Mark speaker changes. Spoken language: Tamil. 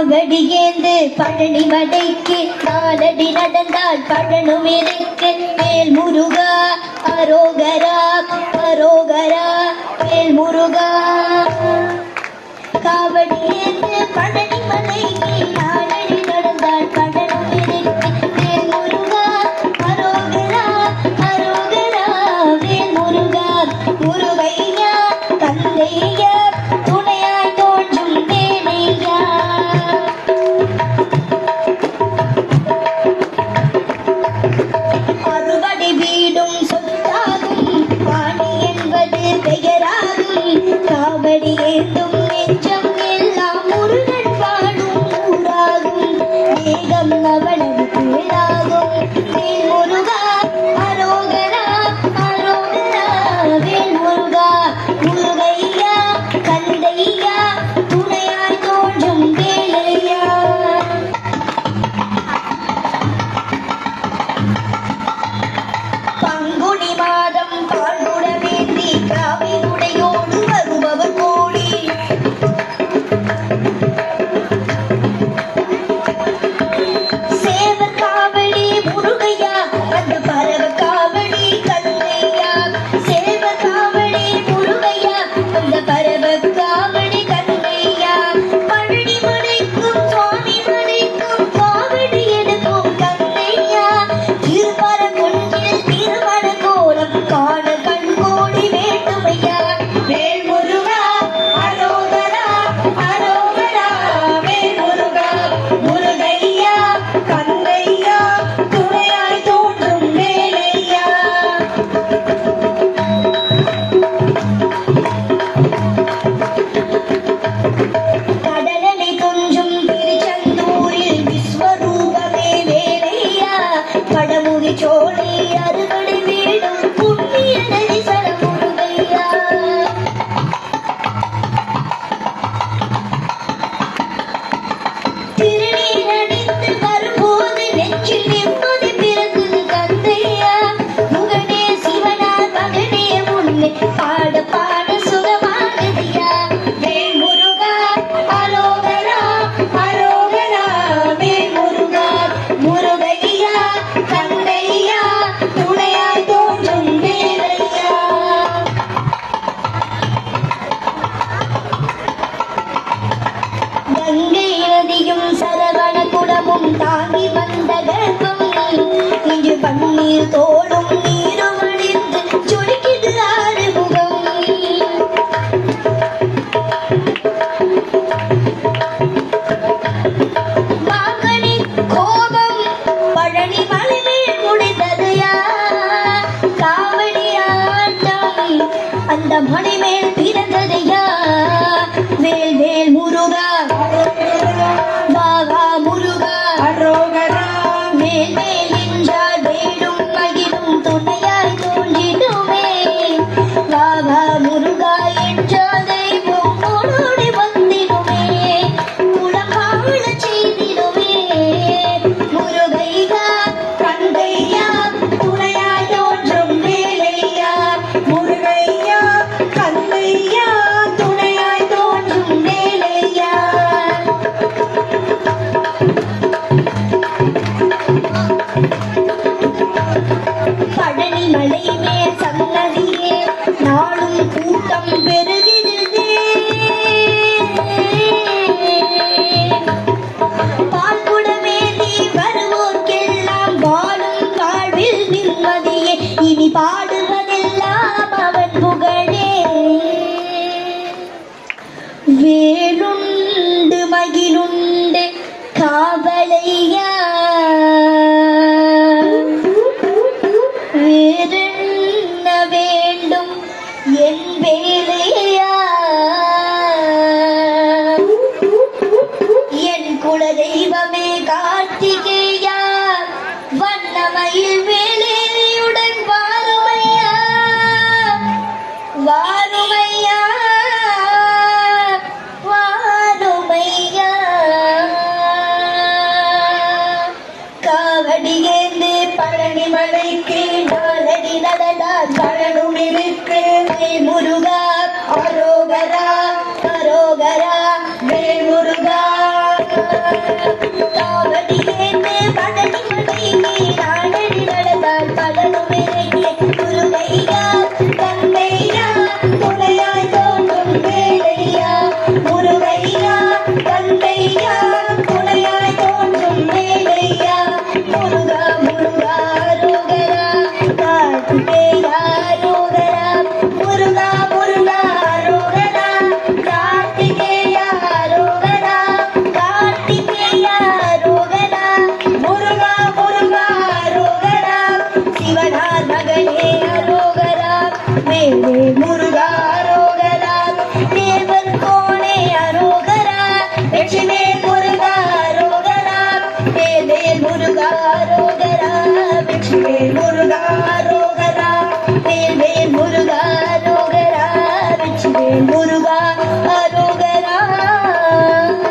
Speaker 1: காவடியேந்து பழனி மலைக்கு நாலடி நடந்தால் பழனும் இருக்கு. வேல் முருகா அரோகரா அரோகரா வேல் முருகா. காவடியேந்து பழனி மலைக்கு நாலடி நடந்தால் பழனும் இருக்கு. வேல் முருகா அரோகரா அரோகரா வேல் முருகா. முருகையா கந்தையா துணையாய் தோன்றும் வேலையா. அறுபடை வீடும் சொத்தாகும் பாணி என்பது பெயராகும். காவடி ஏந்தும் நெஞ்சம் எல்லாம் முருகன் வாழும் ஊராகும். வேகம் அவனது பேராகும். வேல் முருகா அரோகரா அரோகரா வேல் முருகா. முருகையா கந்தையா துணையாய் தோன்றும் வேலையா. பங்குனி மாதம் பால்குடமேந்தி காவி உடையோடு வருபவர் கோடி. சேவர் காவடி முருகையா அந்த பரவ காவடி கந்தையா. சேவர் காவடி முருகையா அந்த பரவ காவடி கந்தையா. பழனி மலைக்கும் சுவாமி மலைக்கும் காவடி எடுக்கும் கந்தையா. திருப்பரங்குன்றில் திருமண கோலம் காண கண்கோடி வேண்டுமையா. வேல் முருகா அரோகரா அரோகரா வேல் முருகா. முருகையா கந்தையா துணையாய் தோன்றும் வேலையா. கடலலை கொஞ்சும் திருச்செந்தூரில் விஸ்வரூபமே வேலையா. படமுகி சோலை அறுபடை வீடும் புண்ணிய தரிசன முருகையா. திருநீர் அணிந்து வரும்போது நெஞ்சில் நிம்மதி பிறக்குது கந்தையா. முகனே சிவனார் மகனே உன்னை பாட பாட சுகமானதியா. வேல் முருகா அரோகரா அரோகரா வேல் முருகா. முருகையா கந்தையா துணையாய் தோன்றும் வேலையா. கங்கை நதியும் சரவண குடமும் தாங்கி வந்த கர்ப்பம். இங்கு பன்னீர் தோடும் நீரும் அணிந்து சுருக்கிது ஆறுமுகம். மாங்கனி கோபம் பழனி மலை மேல் முடிந்ததையா. காவடி ஆட்டம் அந்த மலை மேல் பிறந்ததையா. வேல் வேல் முருகா பாபா முருகா அரோகரா. வேல் வேல் என்றால் வேலும் மகிழும் துணையாய் தோன்றிடுமே. பாபா முருகா என்றால் தெய்வம் ஓடோடி வந்திடுமே. குலம் வாழச் செய்திடுமே. முருகையா கந்தையா துணையாய் தோன்றும் வேலையா. முருகையா கந்தையா துணையாய் தோன்றும் வேலையா. பழனி மலை மேல் சன்னதியே நாளும் கூட்டம் பெருகிடுதே. பால்குடமேந்தி வருவோர்க்கெல்லாம் வாழும் வாழ்வில் நிம்மதியே. இனி பாடுவதெல்லாம் அவன் புகழே. வேலுண்டு மகிழுண்டு காவலையா. வேறென்ன வேண்டும் என் வேலையா. என் குலதெய்வமே கார்த்திகேயா. வண்ணமயில் வேலையுடன் வாருமையா வாருமையா வாருமையா. காவடியேந்து பழனி மலைக்கு நாலடி நடந்தால் பழனும் இருக்கு. வேல் முருகா அரோகரா அரோகரா வேல் முருகா. காவடி ஏந்து பழனி மலைக்கு நாடடி நடந்தால் பலனும் இறைக்கே முருகையா தந்தையா துணையாய் தோன்றும் வேலையா முருகையா தந்தையா துணையாய் தோன்றும் வேலையா முருகா முருகா அரோகரா கார்த்திகேயா அரோகரா முருகா முருகா அரோகரா கார்த்திகேயா அரோகரா கார்த்திகேயா அரோகரா முருகா முருகா அரோகரா சிவனார் மகனே அரோகரா மேலே முருகா அரோகரா தேவன் கோனே அரோகரா வெற்றிமே முருகா அரோகரா மேலே முருகா அரோகரா வெற்றிமே முருகா